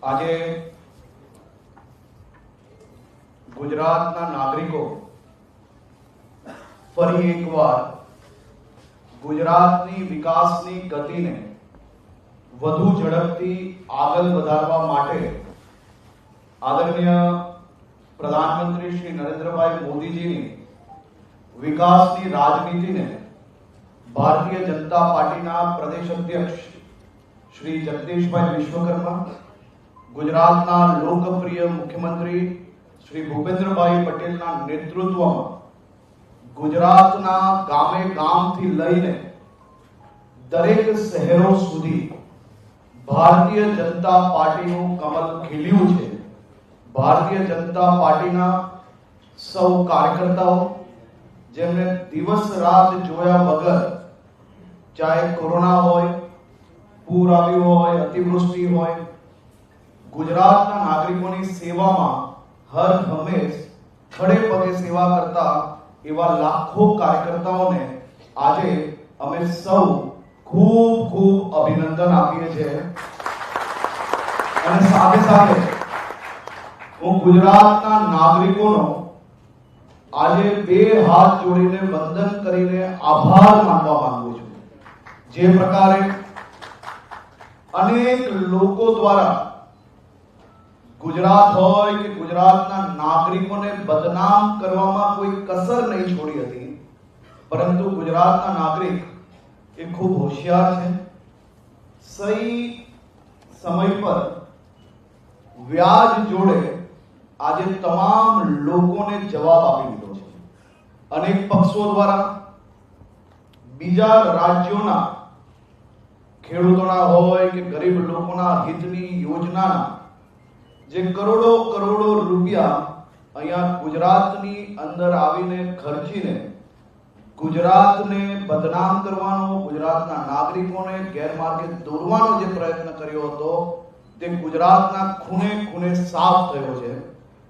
આજે ગુજરાતના નાગરિકો ફરી એકવાર ગુજરાતની વિકાસની ગતિને વધુ ઝડપથી આગળ વધારવા માટે આદરણીય પ્રધાનમંત્રી શ્રી નરેન્દ્રભાઈ મોદીજીની વિકાસની રાજનીતિને ભારતીય જનતા પાર્ટીના પ્રદેશ અધ્યક્ષ શ્રી જગદીશભાઈ વિશ્વકર્મા, ગુજરાતના લોકપ્રિય મુખ્યમંત્રી શ્રી ભૂપેન્દ્રભાઈ પટેલના નેતૃત્વમાં ગુજરાતના ગામે ગામથી લઈને દરેક શહેરો સુધી ભારતીય જનતા પાર્ટીનું કમળ ખીલ્યું છે। ભારતીય જનતા પાર્ટીના સૌ કાર્યકર્તાઓ જેમને દિવસ રાત જોયા વગર, ચાહે કોરોના હોય, પૂર આવ્યું હોય, અતિવૃષ્ટિ હોય, ગુજરાતના નાગરિકોની સેવામાં હર હંમેશ ખડે પગે સેવા કરતા એવા લાખો કાર્યકર્તાઓને આજે અમે સૌ ખૂબ ખૂબ અભિનંદન આપીએ છીએ। અને સાથે સાથે હું ગુજરાતના નાગરિકોનો આજે બે હાથ જોડીને વંદન કરીને આભાર માનવા માંગુ છું। જે પ્રકારે અનેક લોકો દ્વારા ગુજરાત હોય કે ગુજરાતના નાગરિકોને બદનામ કરવામાં કોઈ કસર નહીં છોડી હતી, પરંતુ ગુજરાતના નાગરિક એ ખૂબ હોશિયાર છે। સહી સમય પર વ્યાજ જોડે આજે તમામ લોકોને જવાબ આપી દીધો છે। અનેક પક્ષો દ્વારા બીજા રાજ્યોના ખેડૂતોના હોય કે ગરીબ લોકોના હિતની યોજનાના જે કરોડો કરોડો રૂપિયા અહીંયા ગુજરાતની અંદર આવીને ખર્ચીને ગુજરાતને બદનામ કરવાનો, ગુજરાતના નાગરિકોને ગેરમાર્ગે દોરવાનો જે પ્રયત્ન કર્યો હતો તે ગુજરાતના ખૂણે ખૂણે સાફ થયો છે।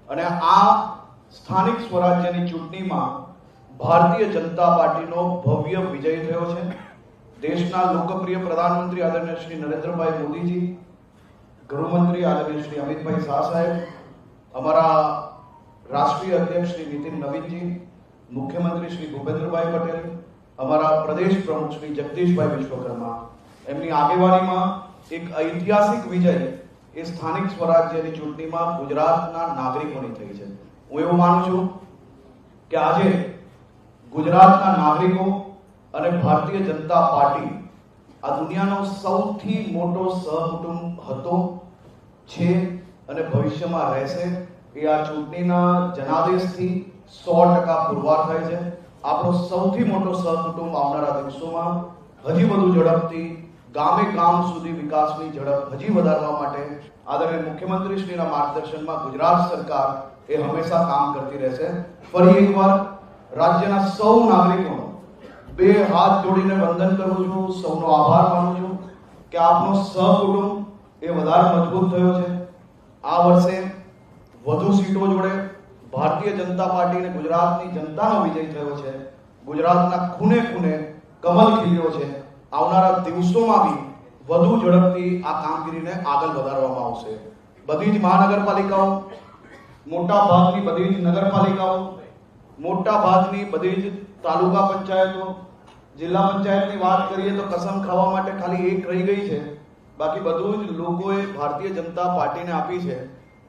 અને આ સ્થાનિક સ્વરાજ્યની ચૂંટણીમાં ભારતીય જનતા પાર્ટીનો ભવ્ય વિજય થયો છે। દેશના લોકપ્રિય પ્રધાનમંત્રી આદરણીય શ્રી નરેન્દ્રભાઈ મોદીજી, ગૃહમંત્રી આદરણીય શ્રી અમિતભાઈ શાહ સાહેબ, અમારા રાષ્ટ્રીય અધ્યક્ષ શ્રી નીતિન નવીનજી, મુખ્યમંત્રી શ્રી ભૂપેન્દ્રભાઈ પટેલ, અમારા પ્રદેશ પ્રમુખ શ્રી જગદીશભાઈ વિશ્વકર્મા, એમની આગેવાનીમાં એક ઐતિહાસિક વિજય એ સ્થાનિક સ્વરાજ્યની ચૂંટણીમાં ગુજરાતના નાગરિકોની થઈ છે। હું એવું માનું છું કે આજે ગુજરાતના નાગરિકો અને ભારતીય જનતા પાર્ટી આ દુનિયાનો સૌથી મોટો સહકુટુંબ હતો, છે અને ભવિષ્યમાં રહેશે। એ આ ચૂંટણીના જનાદેશથી 100% પુરવાર થાય છે। આપણો સૌથી મોટો સહકુટુંબ આવનારા દિવસોમાં હજી વધુ ઝડપથી ગામે ગામ સુધી વિકાસની ઝડપ હજી વધારવા માટે આદરણીય મુખ્યમંત્રી શ્રીના માર્ગદર્શનમાં ગુજરાત સરકાર એ હંમેશા કામ કરતી રહેશે। ફરી એકવાર રાજ્યના સૌ નાગરિકોનો બે હાથ જોડીને વંદન કરું છું, સૌનો આભાર માનું છું કે આપનો સહકુટુંબ એ વધારે મજબૂત થયો છે। આ વર્ષે વધુ સીટો જોડે ભારતીય જનતા પાર્ટીને ગુજરાતની જનતાનો વિજય થયો છે। ગુજરાતના ખૂણે ખૂણે કમળ ખીલ્યો છે। આવનારા દિવસોમાં બી વધુ ઝડપથી આ કામગીરીને આગળ વધારવામાં આવશે। બધી જ મહાનગરપાલિકાઓ, મોટા ભાગની બધી જ નગરપાલિકાઓ, મોટા ભાગની બધી જ તાલુકા પંચાયતો, જિલ્લા પંચાયતની વાત કરીએ તો કસમ ખાવા માટે ખાલી એક રહી ગઈ છે, બાકી બધું જ લોકોએ ભારતીય જનતા પાર્ટીને આપી છે।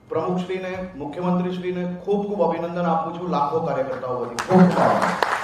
પ્રમુખશ્રીને, મુખ્યમંત્રીશ્રીને ખૂબ ખૂબ અભિનંદન આપું છું, લાખો કાર્યકર્તાઓ વતી ખૂબ ખૂબ આભાર।